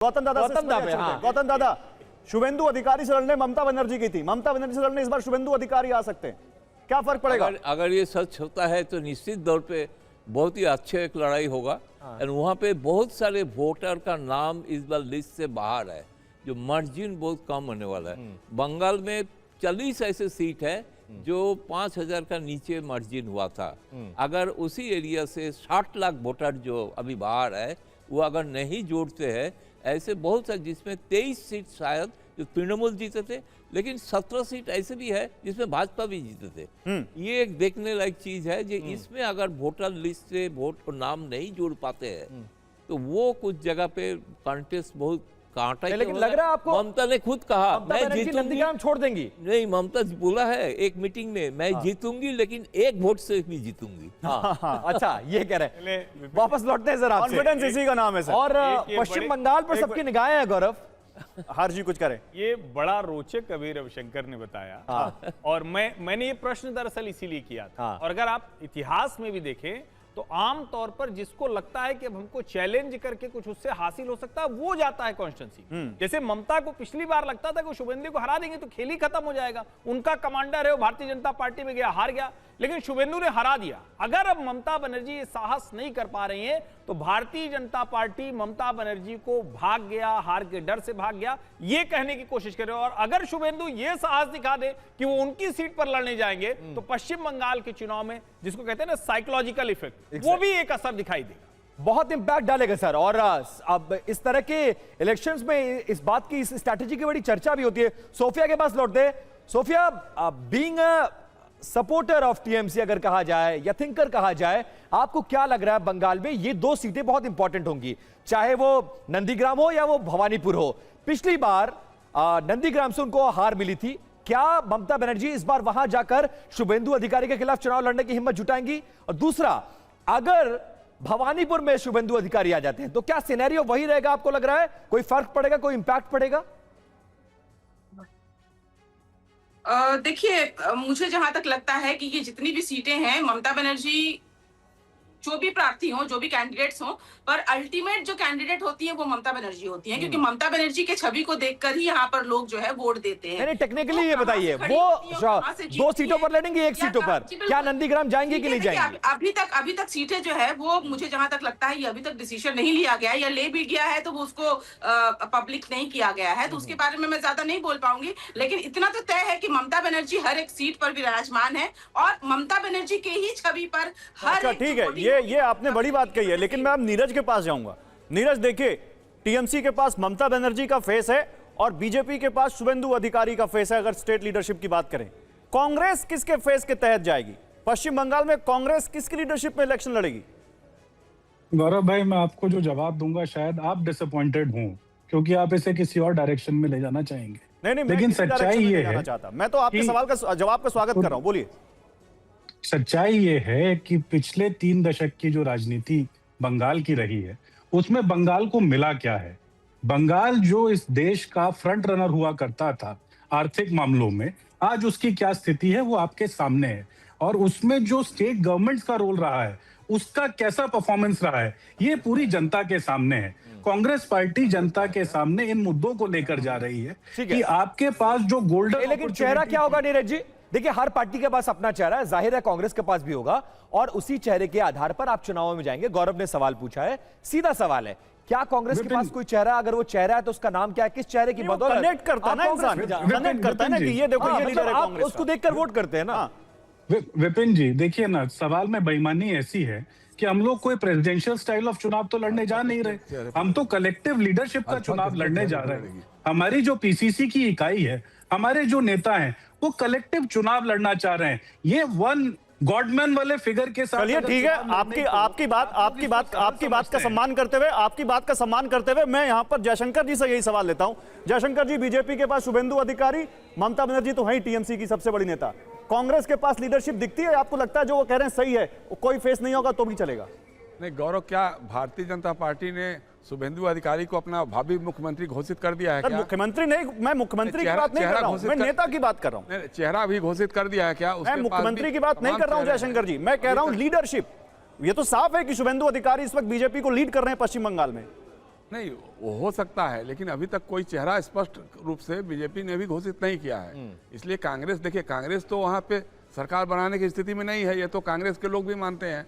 गौतम दादा, गौतम दादा, शुभेंदु अधिकारी से लड़ने ममता बनर्जी की थी, ममता बनर्जी से लड़ने इस बार शुभेंदु अधिकारी आ सकते हैं, क्या फर्क पड़ेगा? अगर ये सच होता है तो निश्चित तौर पे बहुत ही अच्छे एक लड़ाई होगा। और वहाँ पे बहुत सारे वोटर का नाम इस बार लिस्ट से बाहर है, जो मार्जिन बहुत कम होने वाला है। बंगाल में 40 ऐसे सीट है जो 5000 का नीचे मार्जिन हुआ था। अगर उसी एरिया से 60 लाख वोटर जो अभी बाहर है वो अगर नहीं जोड़ते हैं, ऐसे बहुत सारे जिसमें 23 सीट शायद जो तृणमूल जीते थे, लेकिन 17 सीट ऐसे भी है जिसमें भाजपा भी जीते थे। ये एक देखने लायक चीज है कि इसमें अगर वोटर लिस्ट से वोट को नाम नहीं जोड़ पाते हैं तो वो कुछ जगह पे कॉन्टेस्ट बहुत कांटा। लेकिन लग रहा है आपको ममता ने खुद कहा मैं जीतूंगी, नंदीग्राम छोड़ देंगी। नहीं, ममता बोला है एक मीटिंग में मैं जीतूंगी लेकिन एक वोट से भी जीतूंगी। अच्छा, ये कह रहे हैं। वापस लौटते हैं सर आपसे, कॉन्फिडेंस इसी का नाम है सर। और पश्चिम बंगाल पर सबकी निगाहें हैं गौरव। हर जी कुछ करें। ये बड़ा रोचक अभी रविशंकर ने बताया। और मैंने ये प्रश्न दरअसल इसीलिए किया था। और अगर आप इतिहास में भी देखें तो आम तौर पर जिसको लगता है कि अब हमको चैलेंज करके कुछ उससे हासिल हो सकता है वो जाता है कॉन्स्टिट्यूंसी। जैसे ममता को पिछली बार लगता था कि शुभेंदु को हरा देंगे तो खेल ही खत्म हो जाएगा, उनका कमांडर है वो भारतीय जनता पार्टी में गया, हार गया, लेकिन शुभेंदु ने हरा दिया। अगर अब ममता बनर्जी ये साहस नहीं कर पा रही है तो भारतीय जनता पार्टी ममता बनर्जी को भाग गया, हार के डर से भाग गया, ये कहने की कोशिश करे। और अगर शुभेंदु ये साहस दिखा दे कि वो उनकी सीट पर लड़ने जाएंगे तो पश्चिम बंगाल के चुनाव में जिसको कहते हैं ना साइकोलॉजिकल इफेक्ट, वो भी एक असर दिखाई देगा, बहुत इंपैक्ट डालेगा सर। और अब इस तरह के इलेक्शंस में इस बात की, इस स्ट्रैटेजी की बड़ी चर्चा भी होती है। सोफिया के पास लौटते हैं। Sophia, being supporter of TMC अगर कहा जाए या थिंकर कहा जाए, आपको क्या लग रहा है बंगाल में ये दो सीटें बहुत इंपॉर्टेंट होंगी, चाहे वो नंदीग्राम हो या वो भवानीपुर हो। पिछली बार नंदीग्राम से उनको हार मिली थी, क्या ममता बनर्जी इस बार वहां जाकर शुभेंदु अधिकारी के खिलाफ चुनाव लड़ने की हिम्मत जुटाएंगी? और दूसरा, अगर भवानीपुर में शुभेंदु अधिकारी आ जाते हैं तो क्या सिनेरियो वही रहेगा? आपको लग रहा है कोई फर्क पड़ेगा, कोई इंपैक्ट पड़ेगा? देखिए, मुझे जहां तक लगता है कि ये जितनी भी सीटें हैं, ममता बनर्जी जो भी प्रार्थी हो, जो भी कैंडिडेट्स हो, पर अल्टीमेट जो कैंडिडेट होती है वो ममता बनर्जी होती है, क्योंकि ममता बनर्जी के छवि को देखकर ही यहाँ पर लोग जो है वोट देते हैं। नहीं, टेक्निकली ये बताइए, वो 2 सीटों पर लड़ेंगे, 1 सीटों पर क्या नंदीग्राम जाएंगे कि नहीं जाएंगे? अभी तक सीटें जो है वो मुझे जहां तक लगता है ये अभी तक डिसीजन नहीं लिया गया है, या ले भी गया है तो वो उसको पब्लिक नहीं किया गया है, तो उसके बारे में मैं ज्यादा नहीं बोल पाऊंगी। लेकिन इतना तो तय है कि ममता बनर्जी हर एक सीट पर विराजमान है और ममता बनर्जी के ही छवि पर हर। ठीक है, ये आपने बड़ी बात कही है, लेकिन मैं अब नीरज के पास जाऊंगा। नीरज, देखिए, टीएमसी के पास ममता बनर्जी का फेस है और बीजेपी के पास शुभेंदु अधिकारी का फेस है। अगर स्टेट लीडरशिप की बात करें, कांग्रेस किसके फेस के तहत जाएगी? पश्चिम बंगाल में कांग्रेस किसकी लीडरशिप में इलेक्शन लड़ेगी? गौरव भाई, मैं आपको जो जवाब दूंगा शायद आप डिसअपॉइंटेड हों, क्योंकि आप इसे किसी और डायरेक्शन में ले जाना चाहेंगे। नहीं, लेकिन सच्चाई ये है, मैं तो आपके सवाल का जवाब का स्वागत कर रहा हूं, बोलिए। सच्चाई ये है कि पिछले 3 दशक की जो राजनीति बंगाल की रही है उसमें बंगाल को मिला क्या है। बंगाल जो इस देश का फ्रंट रनर हुआ करता था आर्थिक मामलों में, आज उसकी क्या स्थिति है वो आपके सामने है। और उसमें जो स्टेट गवर्नमेंट्स का रोल रहा है, उसका कैसा परफॉर्मेंस रहा है, ये पूरी जनता के सामने है। कांग्रेस पार्टी जनता के सामने इन मुद्दों को लेकर जा रही है कि आपके पास जो गोल्डन, लेकिन चेहरा क्या होगा नीरज जी? देखिए, हर पार्टी के पास अपना चेहरा है, जाहिर है कांग्रेस के पास भी होगा, और उसी चेहरे के आधार पर आप चुनाव में जाएंगे। गौरव ने सवाल पूछा है, सीधा सवाल है, क्या कांग्रेस के पास कोई चेहरा? अगर वो चेहरा है तो उसका नाम क्या है? किस चेहरे की बदौलत कनेक्ट करता है ना इंसान, कनेक्ट करता है ना कि ये देखो ये लीडर है कांग्रेस, उसको देखकर वोट करते हैं ना। विपिन जी, देखिए ना, सवाल में बेईमानी ऐसी है कि हम लोग कोई प्रेसिडेंशियल स्टाइल ऑफ चुनाव तो लड़ने जा नहीं रहे, हम तो कलेक्टिव लीडरशिप का चुनाव लड़ने जा रहे हैं। हमारी जो पीसीसी की इकाई है, हमारे जो नेता हैं, वो कलेक्टिव चुनाव लड़ना चाह रहे हैं। ये वन गॉडमैन वाले फिगर के साथ। चलिए ठीक है, आपकी बात का सम्मान करते हुए मैं यहां पर जयशंकर जी से यही सवाल लेता हूं। जयशंकर जी, बीजेपी के पास शुभेंदु अधिकारी, ममता बनर्जी तो है ही टीएमसी की सबसे बड़ी नेता, कांग्रेस के पास लीडरशिप दिखती है? आपको लगता है जो वो कह रहे हैं सही है, कोई फेस नहीं होगा तो भी चलेगा? नहीं गौरव, क्या भारतीय जनता पार्टी ने शुभेंदु अधिकारी को अपना भावी मुख्यमंत्री घोषित कर दिया है क्या? मुख्यमंत्री नहीं, मैं मुख्यमंत्री की बात नहीं कर रहा हूं, मैं नेता की बात कर रहा हूं। चेहरा भी घोषित कर दिया है क्या? मैं मुख्यमंत्री की बात नहीं कर रहा हूं जयशंकर जी, मैं कह रहा हूं लीडरशिप। ये तो साफ है कि शुभेंदु अधिकारी इस वक्त बीजेपी को लीड कर रहे हैं पश्चिम बंगाल में। नहीं, वो हो सकता है, लेकिन अभी तक कोई चेहरा स्पष्ट रूप से बीजेपी ने भी घोषित नहीं किया है। इसलिए कांग्रेस, देखिए कांग्रेस तो वहाँ पे सरकार बनाने की स्थिति में नहीं है, ये तो कांग्रेस के लोग भी मानते हैं।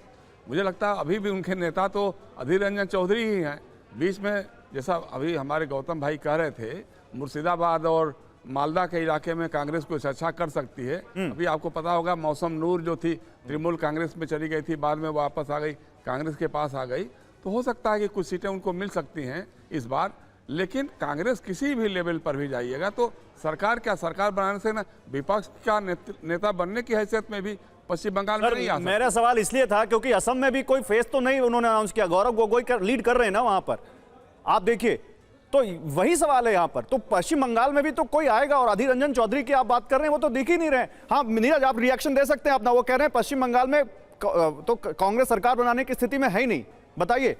मुझे लगता है अभी भी उनके नेता तो अधीर रंजन चौधरी ही हैं। बीच में जैसा अभी हमारे गौतम भाई कह रहे थे, मुर्शिदाबाद और मालदा के इलाके में कांग्रेस कुछ अच्छा कर सकती है। अभी आपको पता होगा मौसम नूर जो थी तृणमूल कांग्रेस में चली गई थी, बाद में वापस आ गई, कांग्रेस के पास आ गई। तो हो सकता है कि कुछ सीटें उनको मिल सकती हैं इस बार। लेकिन कांग्रेस किसी भी लेवल पर भी जाइएगा तो सरकार क्या, सरकार बनाने से ना विपक्ष का नेता बनने की हैसियत में भी पश्चिम बंगाल में नहीं आ सकता। मेरा सवाल इसलिए था क्योंकि असम में भी कोई फेस तो नहीं उन्होंने अनाउंस किया, गौरव गोगोई लीड कर रहे हैं ना वहां पर, आप देखिए। तो वही सवाल है यहाँ पर, तो पश्चिम बंगाल में भी तो कोई आएगा, और अधीर रंजन चौधरी की आप बात कर रहे हैं वो तो दिख ही नहीं रहे। हाँ नीरज, आप रिएक्शन दे सकते हैं अपना, वो कह रहे हैं पश्चिम बंगाल में तो कांग्रेस सरकार बनाने की स्थिति में है ही नहीं, बताइए।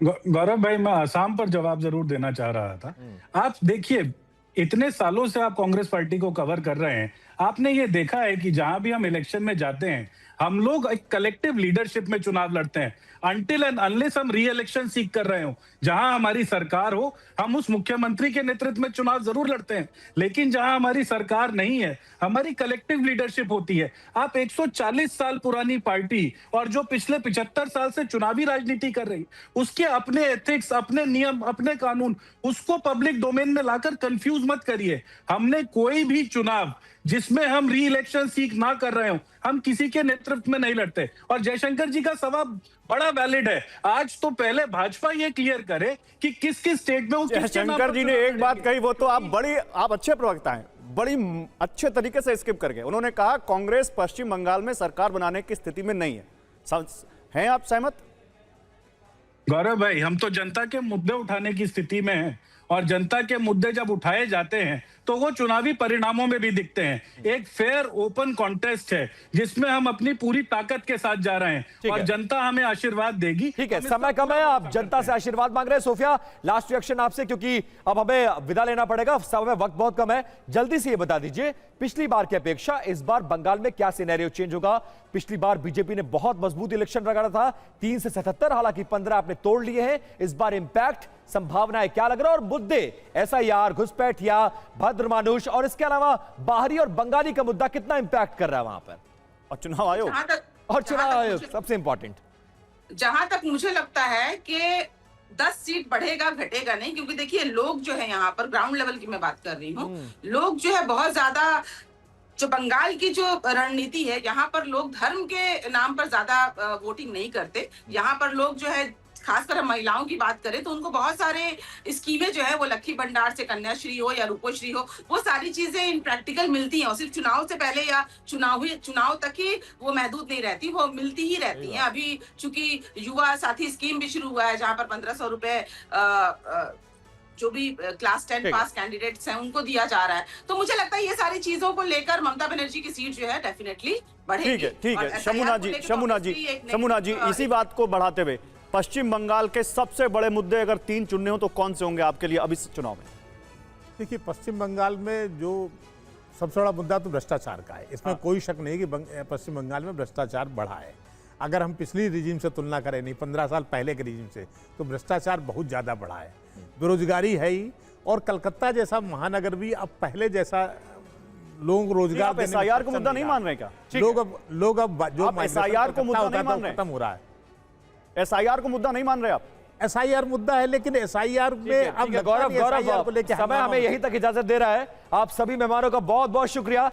गौरव भाई, मैं आसाम पर जवाब जरूर देना चाह रहा था। आप देखिए, इतने सालों से आप कांग्रेस पार्टी को कवर कर रहे हैं, आपने ये देखा है कि जहां भी हम इलेक्शन में जाते हैं, हम लोग एक कलेक्टिव लीडरशिप में चुनाव लड़ते हैं। अनटिल एंड अनलेस हम री इलेक्शन सीख कर रहे हो, जहां हमारी सरकार हो, हम उस मुख्यमंत्री के नेतृत्व में चुनाव जरूर लड़ते हैं। लेकिन जहां हमारी सरकार नहीं है, हमारी कलेक्टिव लीडरशिप होती है। आप 140 साल पुरानी पार्टी और जो पिछले 75 साल से चुनावी राजनीति कर रही, उसके अपने एथिक्स, अपने नियम, अपने कानून, उसको पब्लिक डोमेन में लाकर कंफ्यूज मत करिए। हमने कोई भी चुनाव जिसमें हम री इलेक्शन सीख ना कर रहे हो, हम किसी के नेतृत्व में नहीं लड़ते। और जयशंकर जी का सवाल बड़ा वैलिड है। आज तो पहले भाजपा ये क्लियर करे कि किस किस स्टेट में जयशंकर जी ने एक बात कही, वो तो आप अच्छे प्रवक्ता हैं, बड़ी अच्छे तरीके से स्किप कर गए। उन्होंने कहा कांग्रेस पश्चिम बंगाल में सरकार बनाने की स्थिति में नहीं है। हैं आप सहमत? गौरव भाई, हम तो जनता के मुद्दे उठाने की स्थिति में हैं, और जनता के मुद्दे जब उठाए जाते हैं तो वो चुनावी परिणामों में भी दिखते हैं। एक फेयर ओपन कॉन्टेस्ट है जिसमें हम अपनी पूरी ताकत के साथ जा रहे हैं, और जनता हमें आशीर्वाद देगी। ठीक है, समय कम है, आप जनता से आशीर्वाद मांग रहे हैं। सोफिया, लास्ट रिएक्शन आपसे, क्योंकि अब हमें विदा लेना पड़ेगा, समय वक्त बहुत कम है। जल्दी से ये बता दीजिए, पिछली बार की अपेक्षा इस बार बंगाल में क्या सिनेरियो चेंज होगा? पिछली बार बीजेपी ने बहुत मजबूत इलेक्शन रगड़ा था, 3 से 77, हालांकि 15 आपने तोड़ लिए हैं। इस बार इंपैक्ट, संभावनाएं क्या लग रहा है? और मुद्दे एसआईआर, घुसपैठ या भद्र मानुष, और इसके अलावा बाहरी और बंगाली का मुद्दा कितना इंपैक्ट कर रहा है वहां पर? और चुनाव आयोग, और चुनाव आयोग सबसे इंपॉर्टेंट। जहां तक मुझे लगता है कि 10 सीट बढ़ेगा घटेगा नहीं, क्योंकि देखिए लोग जो है यहाँ पर ग्राउंड लेवल की मैं बात कर रही हूँ, लोग जो है बहुत ज्यादा, जो बंगाल की जो रणनीति है, यहाँ पर लोग धर्म के नाम पर ज्यादा वोटिंग नहीं करते। यहाँ पर लोग जो है, खासकर हम महिलाओं की बात करें तो उनको बहुत सारे स्कीमें जो है वो लक्ष्मी भंडार से कन्याश्री हो या रूपोश्री हो, वो सारी चीजें इन प्रैक्टिकल मिलती हैं, और सिर्फ चुनाव से पहले या चुनाव तक ही वो महदूद नहीं रहती, वो मिलती ही रहती हैं। अभी चूंकि युवा साथी स्कीम भी शुरू हुआ है, जहां पर 1500 रुपए जो भी क्लास 10 पास कैंडिडेट्स हैं उनको दिया जा रहा है। तो मुझे लगता है ये सारी चीजों को लेकर ममता बनर्जी की सीट जो है डेफिनेटली बढ़ेगी। ठीक है, शमुना जी, इसी बात को बढ़ाते हुए पश्चिम बंगाल के सबसे बड़े मुद्दे अगर 3 चुनने हो तो कौन से होंगे आपके लिए अभी इस चुनाव में? देखिए, पश्चिम बंगाल में जो सबसे बड़ा मुद्दा तो भ्रष्टाचार का है, इसमें कोई शक नहीं कि पश्चिम बंगाल में भ्रष्टाचार बढ़ा है। अगर हम पिछली रिजीम से तुलना करें, नहीं 15 साल पहले के रिजीम से, तो भ्रष्टाचार बहुत ज़्यादा बढ़ा है। बेरोजगारी है ही, और कलकत्ता जैसा महानगर भी अब पहले जैसा लोगों को रोजगार एसआईआर को मुद्दा नहीं मान रहे क्या? लोग अब जो एसआईआर को मुद्दा नहीं मान रहे, खत्म हो रहा है। एसआईआर को मुद्दा नहीं मान रहे आप? एसआईआर मुद्दा है, लेकिन एसआईआर में अब गौरव समय हमें यहीं तक इजाजत दे रहा है। आप सभी मेहमानों का बहुत बहुत शुक्रिया।